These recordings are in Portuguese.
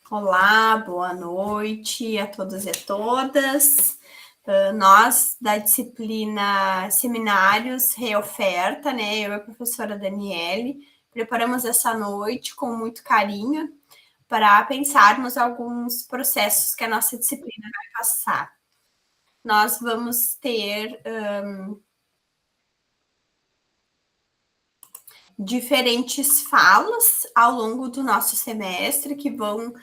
Olá, boa noite a todos e a todas. Nós, da disciplina Seminários Reoferta, né, eu e a professora Daniele, preparamos essa noite com muito carinho para pensarmos alguns processos que a nossa disciplina vai passar. Nós vamos ter diferentes falas ao longo do nosso semestre que vão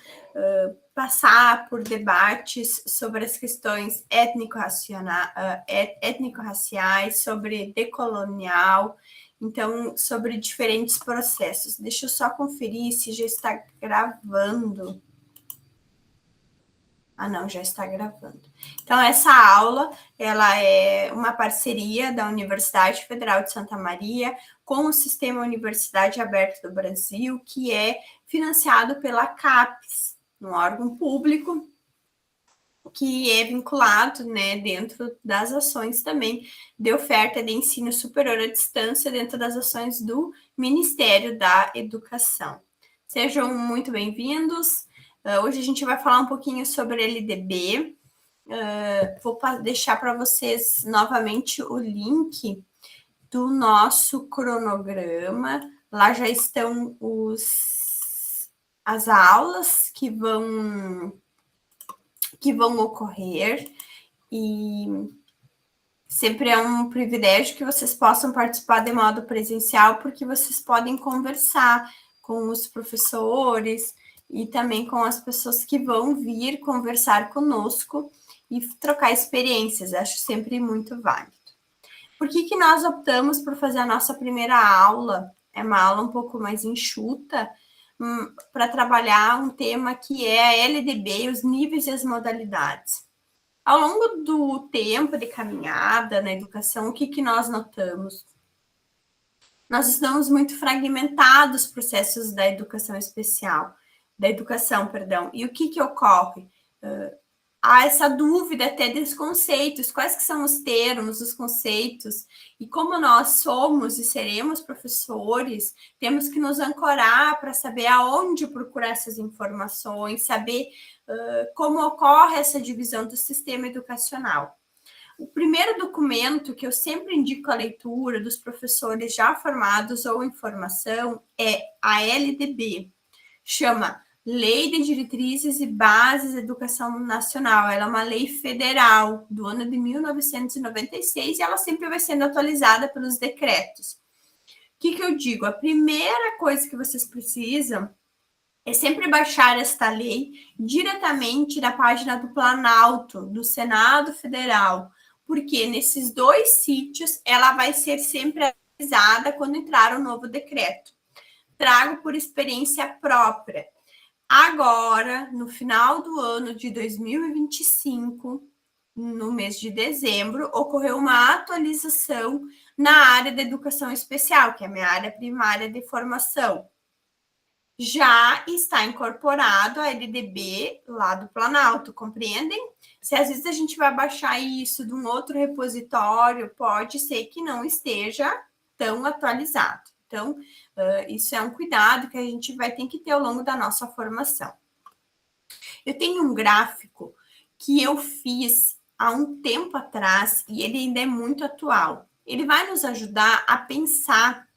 passar por debates sobre as questões étnico-raciais, sobre decolonial, então, sobre diferentes processos. Deixa eu só conferir se já está gravando. Ah, não, já está gravando. Então, essa aula, ela é uma parceria da Universidade Federal de Santa Maria com o Sistema Universidade Aberta do Brasil, que é financiado pela CAPES, um órgão público que é vinculado, né, dentro das ações também de oferta de ensino superior à distância dentro das ações do Ministério da Educação. Sejam muito bem-vindos. Hoje a gente vai falar um pouquinho sobre LDB. Vou deixar para vocês novamente o link do nosso cronograma. Lá já estão as aulas que vão ocorrer e sempre é um privilégio que vocês possam participar de modo presencial, porque vocês podem conversar com os professores e também com as pessoas que vão vir conversar conosco e trocar experiências. Acho sempre muito válido. Por que nós optamos por fazer a nossa primeira aula? É uma aula um pouco mais enxuta, para trabalhar um tema que é a LDB, os níveis e as modalidades. Ao longo do tempo de caminhada na educação, o que nós notamos? Nós estamos muito fragmentados os processos da educação especial, e o que ocorre? Há essa dúvida até dos conceitos, quais que são os termos, os conceitos, e como nós somos e seremos professores, temos que nos ancorar para saber aonde procurar essas informações, saber como ocorre essa divisão do sistema educacional. O primeiro documento que eu sempre indico a leitura dos professores já formados ou em formação é a LDB, chama Lei de Diretrizes e Bases da Educação Nacional. Ela é uma lei federal do ano de 1996 e ela sempre vai sendo atualizada pelos decretos. O que eu digo? A primeira coisa que vocês precisam é sempre baixar esta lei diretamente da página do Planalto, do Senado Federal, porque nesses dois sítios ela vai ser sempre atualizada quando entrar o novo decreto. Trago por experiência própria. Agora, no final do ano de 2025, no mês de dezembro, ocorreu uma atualização na área da educação especial, que é a minha área primária de formação. Já está incorporado a LDB lá do Planalto, compreendem? Se às vezes a gente vai baixar isso de um outro repositório, pode ser que não esteja tão atualizado. Então, isso é um cuidado que a gente vai ter que ter ao longo da nossa formação. Eu tenho um gráfico que eu fiz há um tempo atrás e ele ainda é muito atual. Ele vai nos ajudar a pensar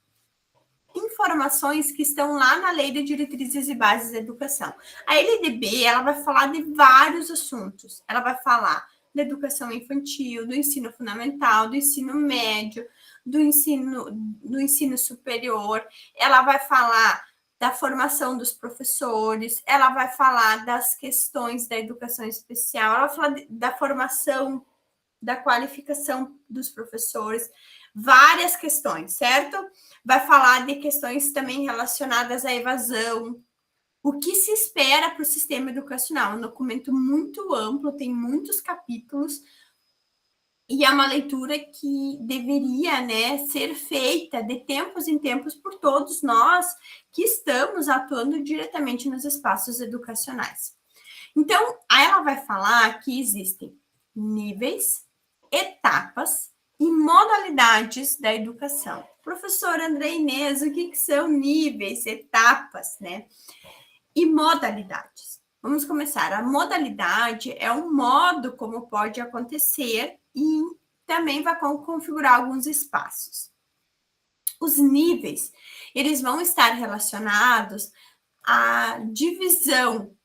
informações que estão lá na Lei de Diretrizes e Bases da Educação. A LDB, ela vai falar de vários assuntos. Ela vai falar da educação infantil, do ensino fundamental, do ensino médio, do ensino superior. Ela vai falar da formação dos professores, ela vai falar das questões da educação especial, ela vai falar da formação, da qualificação dos professores, várias questões, certo? Vai falar de questões também relacionadas à evasão. O que se espera para o sistema educacional? É um documento muito amplo, tem muitos capítulos, e é uma leitura que deveria, né, ser feita de tempos em tempos por todos nós que estamos atuando diretamente nos espaços educacionais. Então, ela vai falar que existem níveis, etapas e modalidades da educação. Professor André Inês, o que são níveis, etapas, né? E modalidades? Vamos começar. A modalidade é um modo como pode acontecer e também vai configurar alguns espaços. Os níveis, eles vão estar relacionados à divisão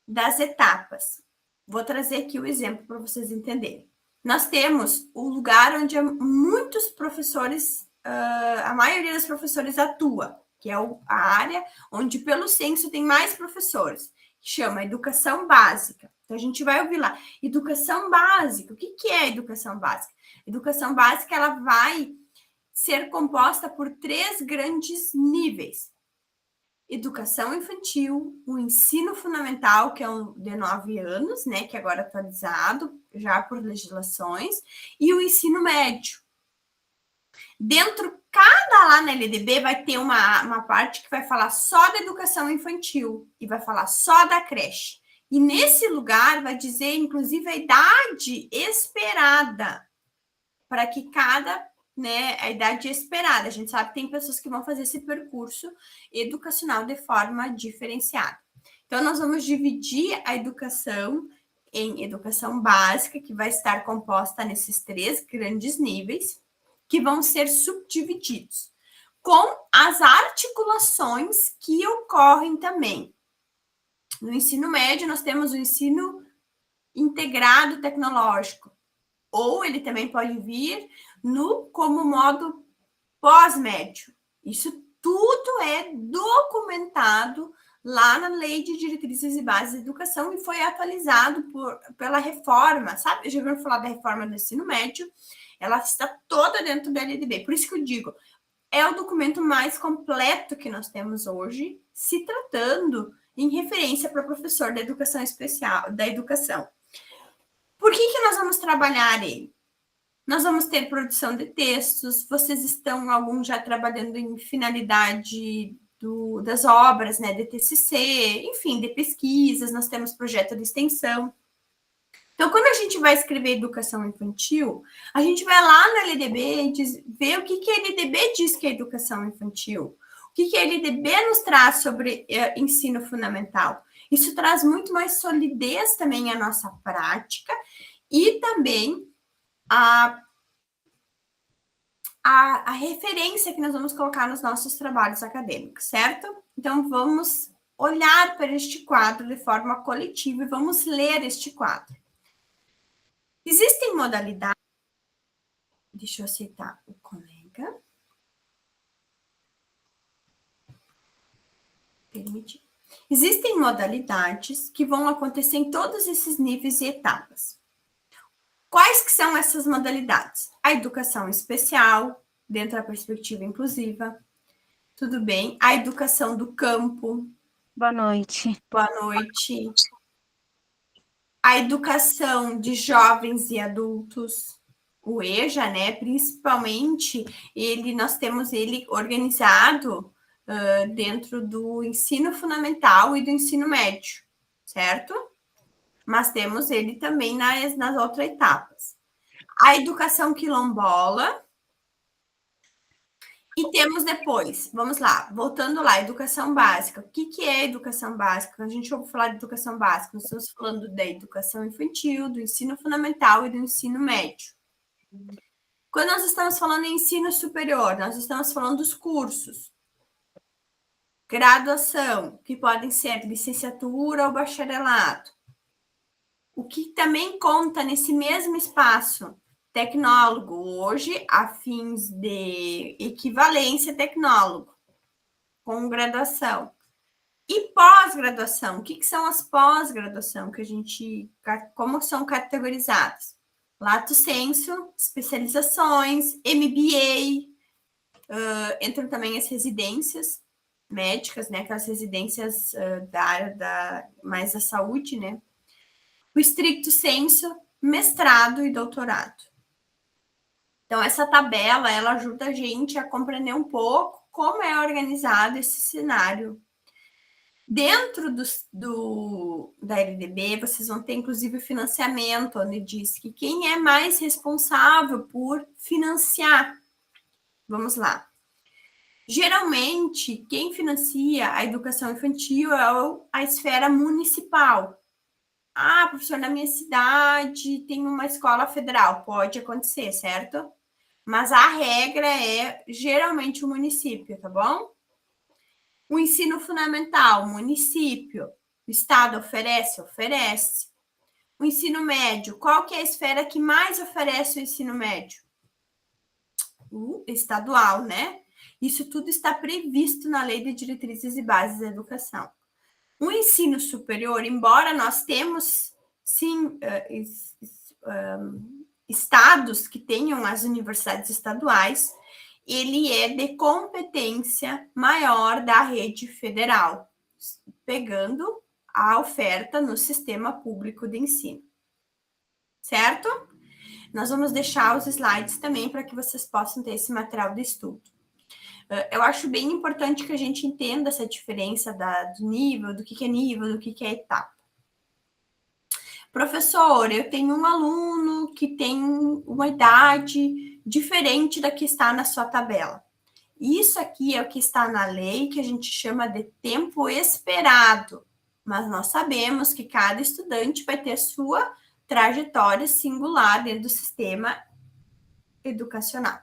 das etapas. Vou trazer aqui o exemplo para vocês entenderem. Nós temos o lugar onde muitos professores, a maioria dos professores atua, que é a área onde, pelo censo, tem mais professores, que chama educação básica. Então, a gente vai ouvir lá, educação básica. O que é educação básica? Educação básica, ela vai ser composta por 3 grandes níveis. Educação infantil, o ensino fundamental, que é de 9 anos, né, que agora é atualizado já por legislações, e o ensino médio. Dentro, cada lá na LDB vai ter uma parte que vai falar só da educação infantil e vai falar só da creche. E nesse lugar vai dizer, inclusive, a idade esperada para que cada, né, a idade esperada. A gente sabe que tem pessoas que vão fazer esse percurso educacional de forma diferenciada. Então, nós vamos dividir a educação em educação básica, que vai estar composta nesses 3 grandes níveis, que vão ser subdivididos, com as articulações que ocorrem também. No ensino médio, nós temos o ensino integrado tecnológico, ou ele também pode vir como modo pós-médio. Isso tudo é documentado lá na Lei de Diretrizes e Bases de Educação e foi atualizado pela reforma, sabe? Já ouviram falar da reforma do ensino médio? Ela está toda dentro da LDB. Por isso que eu digo, é o documento mais completo que nós temos hoje, se tratando em referência para professor da educação especial, da educação. Por que nós vamos trabalhar ele? Nós vamos ter produção de textos, vocês estão, alguns já trabalhando em finalidade das obras, né, de TCC, enfim, de pesquisas, nós temos projeto de extensão. Então, quando a gente vai escrever educação infantil, a gente vai lá na LDB e ver o que a LDB diz que é educação infantil, o que a LDB nos traz sobre ensino fundamental. Isso traz muito mais solidez também à nossa prática e também a referência que nós vamos colocar nos nossos trabalhos acadêmicos, certo? Então, vamos olhar para este quadro de forma coletiva e vamos ler este quadro. Existem modalidades... Deixa eu aceitar o colega. Permitir. Existem modalidades que vão acontecer em todos esses níveis e etapas. Quais que são essas modalidades? A educação especial, dentro da perspectiva inclusiva. Tudo bem? A educação do campo. Boa noite. Boa noite. A educação de jovens e adultos. O EJA, né? Principalmente, nós temos ele organizado dentro do ensino fundamental e do ensino médio, certo? Mas temos ele também nas outras etapas. A educação quilombola. E temos depois, vamos lá, voltando lá, educação básica. O que é educação básica? Quando a gente ouve falar de educação básica, nós estamos falando da educação infantil, do ensino fundamental e do ensino médio. Quando nós estamos falando em ensino superior, nós estamos falando dos cursos. Graduação, que podem ser licenciatura ou bacharelado. O que também conta nesse mesmo espaço? Tecnólogo, hoje, a fins de equivalência tecnólogo, com graduação. E pós-graduação, o que são as pós-graduação, como são categorizadas? Lato sensu, especializações, MBA, entram também as residências médicas, né, aquelas residências da área mais da saúde, né? O stricto sensu, mestrado e doutorado. Então, essa tabela, ela ajuda a gente a compreender um pouco como é organizado esse cenário. Dentro da LDB, vocês vão ter, inclusive, o financiamento, onde diz que quem é mais responsável por financiar. Vamos lá. Geralmente, quem financia a educação infantil é a esfera municipal. Ah, professor, na minha cidade tem uma escola federal. Pode acontecer, certo? Mas a regra é geralmente o município, tá bom? O ensino fundamental, município. O Estado oferece? Oferece. O ensino médio, qual que é a esfera que mais oferece o ensino médio? O estadual, né? Isso tudo está previsto na Lei de Diretrizes e Bases da Educação. O ensino superior, embora nós temos, sim, estados que tenham as universidades estaduais, ele é de competência maior da rede federal, pegando a oferta no sistema público de ensino. Certo? Nós vamos deixar os slides também para que vocês possam ter esse material de estudo. Eu acho bem importante que a gente entenda essa diferença do nível, do que é nível, do que é etapa. Professor, eu tenho um aluno que tem uma idade diferente da que está na sua tabela. Isso aqui é o que está na lei, que a gente chama de tempo esperado. Mas nós sabemos que cada estudante vai ter sua trajetória singular dentro do sistema educacional.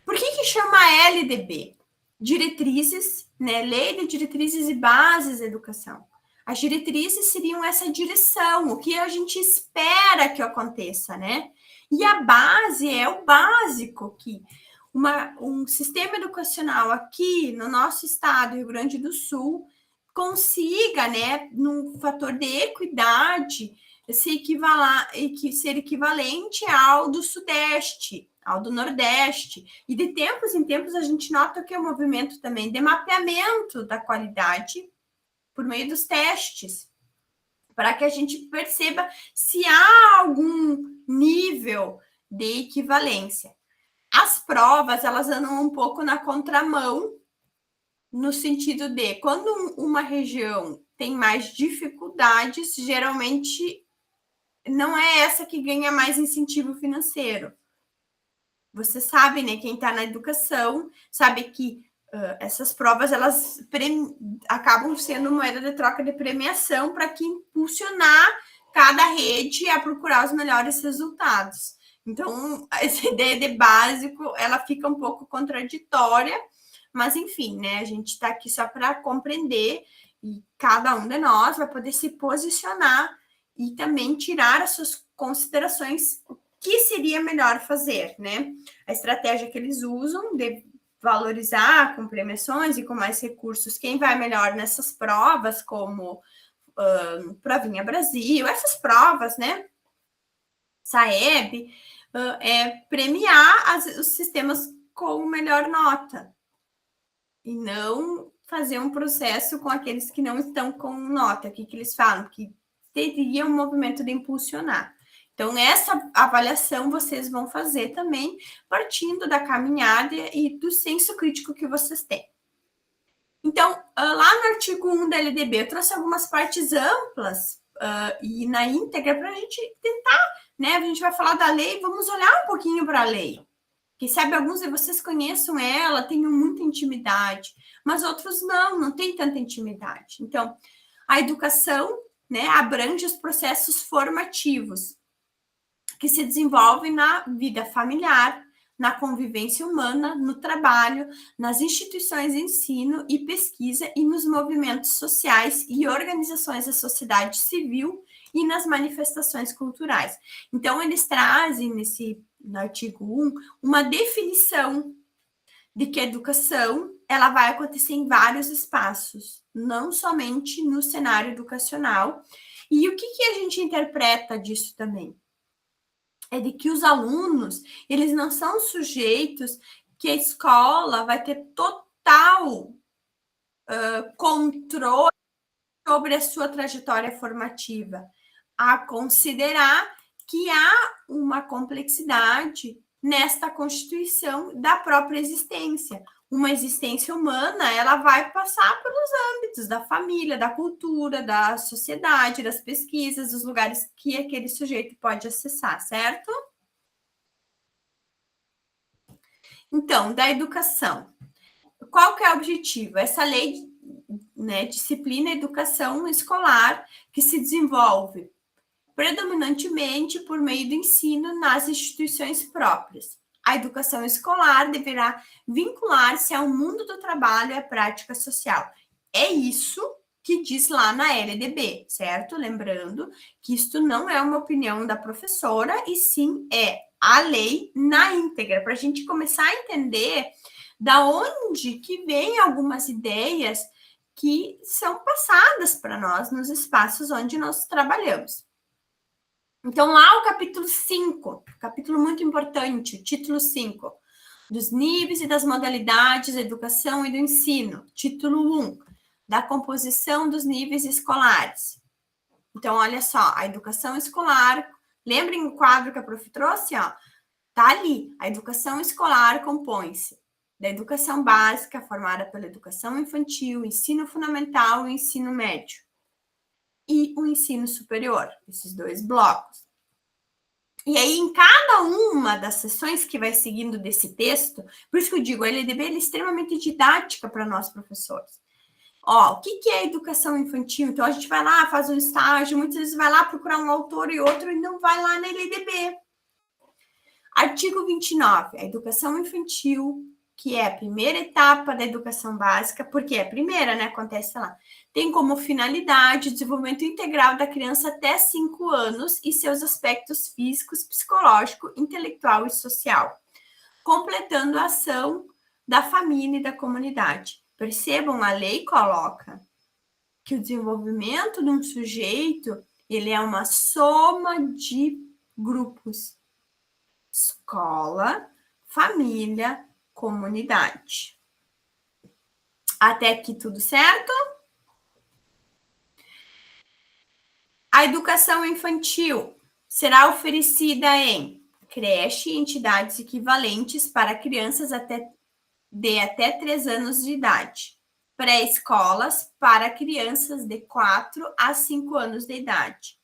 Por que chama LDB? Diretrizes, né? Lei de Diretrizes e Bases da Educação. As diretrizes seriam essa direção, o que a gente espera que aconteça, né? E a base é o básico, que um sistema educacional aqui no nosso estado, Rio Grande do Sul, consiga, né, num fator de equidade, ser equivalente ao do Sudeste, ao do Nordeste. E de tempos em tempos a gente nota que é um movimento também de mapeamento da qualidade por meio dos testes, para que a gente perceba se há algum nível de equivalência. As provas, elas andam um pouco na contramão, no sentido de, quando uma região tem mais dificuldades, geralmente não é essa que ganha mais incentivo financeiro. Você sabe, né, quem está na educação, sabe que essas provas, elas acabam sendo moeda de troca de premiação para que impulsionar cada rede a procurar os melhores resultados. Então, essa ideia de básico, ela fica um pouco contraditória, mas enfim, né, a gente está aqui só para compreender e cada um de nós vai poder se posicionar e também tirar as suas considerações, o que seria melhor fazer, né? A estratégia que eles usam de valorizar com premiações e com mais recursos quem vai melhor nessas provas, como Provinha Brasil, essas provas, né? Saeb, é premiar os sistemas com melhor nota e não fazer um processo com aqueles que não estão com nota. O que eles falam? Que teria um movimento de impulsionar. Então, essa avaliação vocês vão fazer também partindo da caminhada e do senso crítico que vocês têm. Então, lá no artigo 1 da LDB, eu trouxe algumas partes amplas e na íntegra para a gente tentar, né? A gente vai falar da lei, vamos olhar um pouquinho para a lei. Quem sabe alguns de vocês conheçam ela, tenham muita intimidade, mas outros não tem tanta intimidade. Então, a educação, né, abrange os processos formativos que se desenvolvem na vida familiar, na convivência humana, no trabalho, nas instituições de ensino e pesquisa e nos movimentos sociais e organizações da sociedade civil e nas manifestações culturais. Então, eles trazem no artigo 1 uma definição de que a educação ela vai acontecer em vários espaços, não somente no cenário educacional. E o que a gente interpreta disso também? É de que os alunos, eles não são sujeitos que a escola vai ter total controle sobre a sua trajetória formativa, a considerar que há uma complexidade nesta constituição da própria existência. Uma existência humana, ela vai passar pelos âmbitos da família, da cultura, da sociedade, das pesquisas, dos lugares que aquele sujeito pode acessar, certo? Então, da educação. qual que é o objetivo? Essa lei, né, disciplina educação escolar, que se desenvolve predominantemente por meio do ensino nas instituições próprias. A educação escolar deverá vincular-se ao mundo do trabalho e à prática social. É isso que diz lá na LDB, certo? Lembrando que isto não é uma opinião da professora, e sim é a lei na íntegra, para a gente começar a entender da onde que vem algumas ideias que são passadas para nós nos espaços onde nós trabalhamos. Então, lá o capítulo 5, capítulo muito importante, título 5, dos níveis e das modalidades da educação e do ensino. Título 1, da composição dos níveis escolares. Então, olha só, a educação escolar, lembrem o quadro que a prof trouxe, ó, tá ali. A educação escolar compõe-se da educação básica, formada pela educação infantil, ensino fundamental e ensino médio. E o ensino superior, esses dois blocos. E aí, em cada uma das sessões que vai seguindo desse texto, por isso que eu digo, a LDB é extremamente didática para nós, professores. Ó, o que é educação infantil? Então, a gente vai lá, faz um estágio, muitas vezes vai lá procurar um autor e outro e não vai lá na LDB. Artigo 29, a educação infantil, que é a primeira etapa da educação básica, porque é a primeira, né? Acontece lá. Tem como finalidade o desenvolvimento integral da criança até 5 anos e seus aspectos físicos, psicológico, intelectual e social, completando a ação da família e da comunidade. Percebam, a lei coloca que o desenvolvimento de um sujeito, ele é uma soma de grupos. Escola, família, comunidade. Até aqui tudo certo? A educação infantil será oferecida em creche e entidades equivalentes para crianças de até 3 anos de idade. Pré-escolas para crianças de 4 a 5 anos de idade.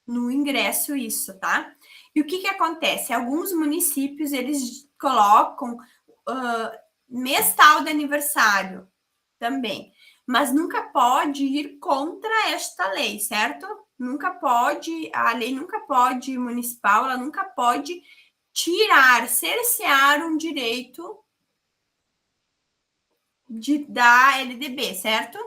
No ingresso, isso, tá? E o que acontece? Alguns municípios, eles colocam mês tal de aniversário também, mas nunca pode ir contra esta lei, certo? Nunca pode, a lei nunca pode, municipal, ela nunca pode tirar, cercear um direito da LDB, certo?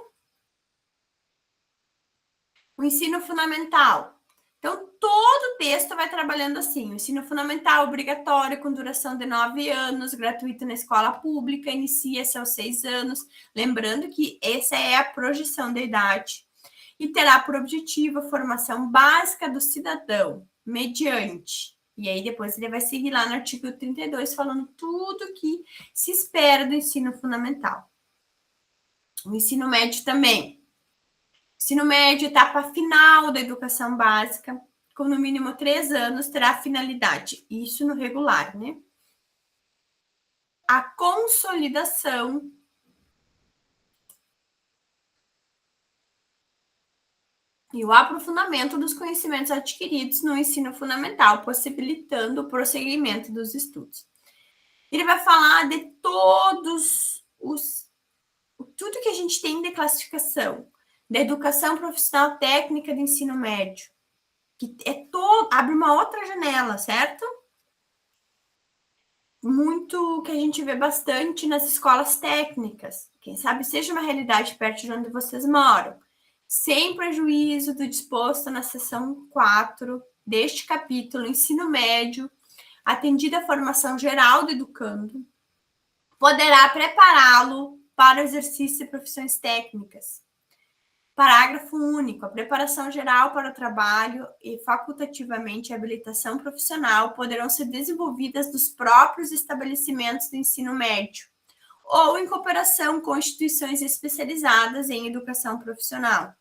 O ensino fundamental. Então, todo o texto vai trabalhando assim: o ensino fundamental obrigatório, com duração de 9 anos, gratuito na escola pública, inicia-se aos 6 anos. Lembrando que essa é a projeção da idade. E terá por objetivo a formação básica do cidadão, mediante. E aí, depois ele vai seguir lá no artigo 32, falando tudo que se espera do ensino fundamental. O ensino médio também. Ensino médio, etapa final da educação básica, com no mínimo 3 anos, terá finalidade. Isso no regular, né? A consolidação e o aprofundamento dos conhecimentos adquiridos no ensino fundamental, possibilitando o prosseguimento dos estudos. Ele vai falar de tudo que a gente tem de classificação, da educação profissional técnica de ensino médio, que abre uma outra janela, certo? Muito que a gente vê bastante nas escolas técnicas. Quem sabe seja uma realidade perto de onde vocês moram. Sem prejuízo do disposto na seção 4 deste capítulo, ensino médio, atendida a formação geral do educando, poderá prepará-lo para o exercício de profissões técnicas. Parágrafo único. A preparação geral para o trabalho e facultativamente a habilitação profissional poderão ser desenvolvidas dos próprios estabelecimentos do ensino médio ou em cooperação com instituições especializadas em educação profissional.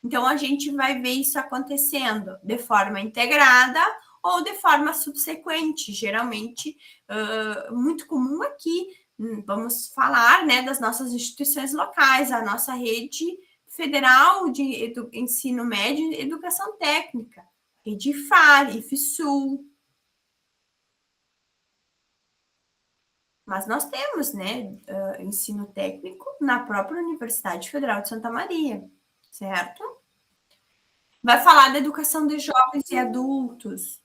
Então, a gente vai ver isso acontecendo de forma integrada ou de forma subsequente. Geralmente, muito comum aqui, vamos falar, né, das nossas instituições locais, a nossa rede federal de ensino médio e educação técnica, Edifar, IFSUL. Mas nós temos, né, ensino técnico na própria Universidade Federal de Santa Maria, certo? Vai falar da educação de jovens e adultos.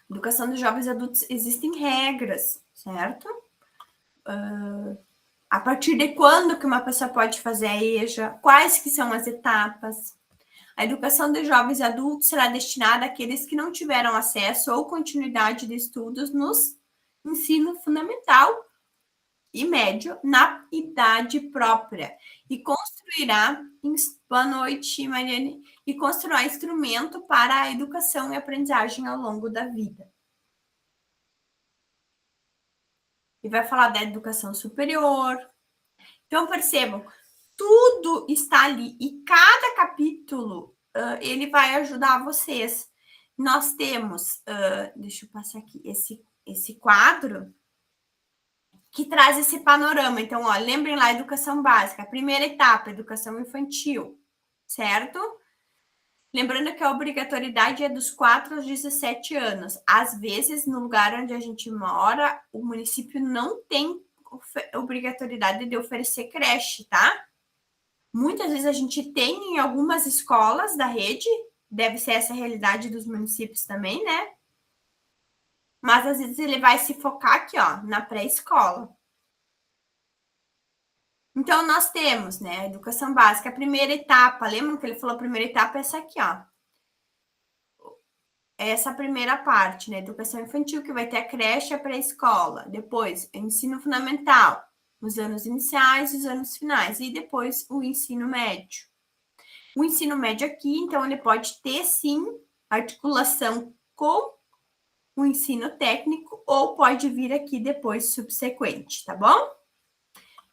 Educação de jovens e adultos, existem regras, certo? A partir de quando que uma pessoa pode fazer a EJA, quais que são as etapas. A educação de jovens e adultos será destinada àqueles que não tiveram acesso ou continuidade de estudos no ensino fundamental e médio na idade própria e construirá, boa noite, Mariane, e construirá instrumento para a educação e aprendizagem ao longo da vida. E vai falar da educação superior. Então, percebam, tudo está ali e cada capítulo ele vai ajudar vocês. Nós temos, deixa eu passar aqui, esse quadro que traz esse panorama. Então, ó, lembrem lá, educação básica, a primeira etapa, educação infantil, certo? Lembrando que a obrigatoriedade é dos 4 aos 17 anos. Às vezes, no lugar onde a gente mora, o município não tem obrigatoriedade de oferecer creche, tá? Muitas vezes a gente tem em algumas escolas da rede, deve ser essa a realidade dos municípios também, né? Mas às vezes ele vai se focar aqui, ó, na pré-escola. Então, nós temos, né, a educação básica, a primeira etapa, lembram que ele falou a primeira etapa é essa aqui, ó. Essa primeira parte, né, educação infantil, que vai ter a creche e a pré-escola. Depois, ensino fundamental, os anos iniciais e os anos finais. E depois, o ensino médio. O ensino médio aqui, então, ele pode ter, sim, articulação com o ensino técnico ou pode vir aqui depois subsequente, tá bom?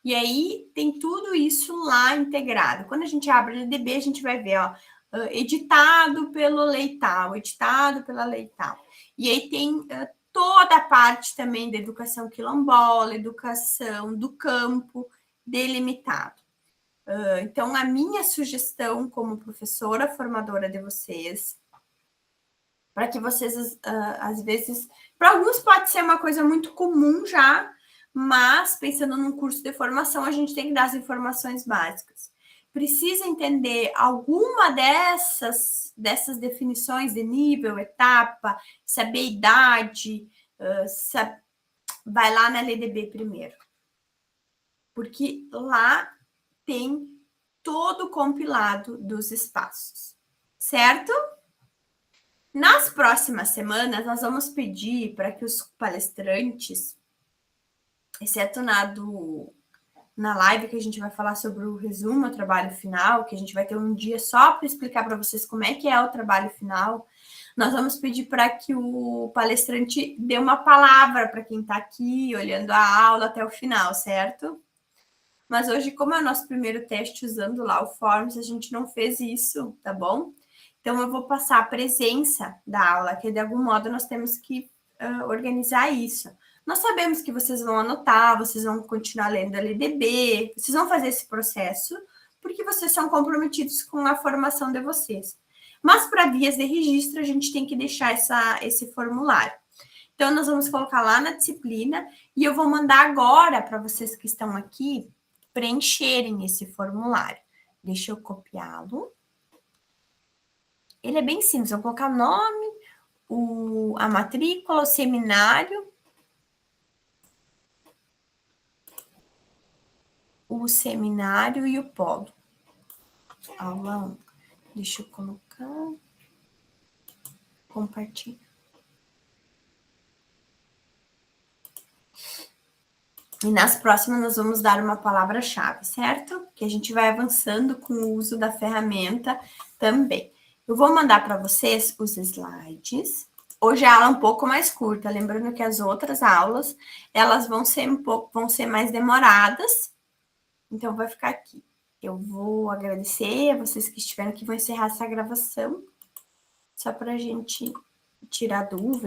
E aí tem tudo isso lá integrado. Quando a gente abre o LDB, a gente vai ver, ó, editado pelo Leital, editado pela Leital. E aí tem toda a parte também da educação quilombola, educação do campo, delimitado. Então, a minha sugestão como professora formadora de vocês, para que vocês, às vezes, para alguns pode ser uma coisa muito comum já, mas pensando num curso de formação, a gente tem que dar as informações básicas. Precisa entender alguma dessas definições de nível, etapa, saber idade, vai lá na LDB primeiro. Porque lá tem todo o compilado dos espaços, certo? Nas próximas semanas, nós vamos pedir para que os palestrantes, exceto na live que a gente vai falar sobre o resumo ao trabalho final, que a gente vai ter um dia só para explicar para vocês como é que é o trabalho final, nós vamos pedir para que o palestrante dê uma palavra para quem está aqui, olhando a aula até o final, certo? Mas hoje, como é o nosso primeiro teste usando lá o Forms, a gente não fez isso, tá bom? Então, eu vou passar a presença da aula, que de algum modo nós temos que organizar isso. Nós sabemos que vocês vão anotar, vocês vão continuar lendo a LDB, vocês vão fazer esse processo, porque vocês são comprometidos com a formação de vocês. Mas, para vias de registro, a gente tem que deixar esse formulário. Então, nós vamos colocar lá na disciplina, e eu vou mandar agora para vocês que estão aqui preencherem esse formulário. Deixa eu copiá-lo. Ele é bem simples, eu vou colocar o nome, a matrícula, o seminário, e o polo. Aula 1. Deixa eu colocar. Compartilhar. E nas próximas nós vamos dar uma palavra-chave, certo? Que a gente vai avançando com o uso da ferramenta também. Eu vou mandar para vocês os slides. Hoje a aula é um pouco mais curta, lembrando que as outras aulas, elas vão ser mais demoradas. Então, vai ficar aqui. Eu vou agradecer a vocês que estiveram aqui, vou encerrar essa gravação, só para a gente tirar dúvida.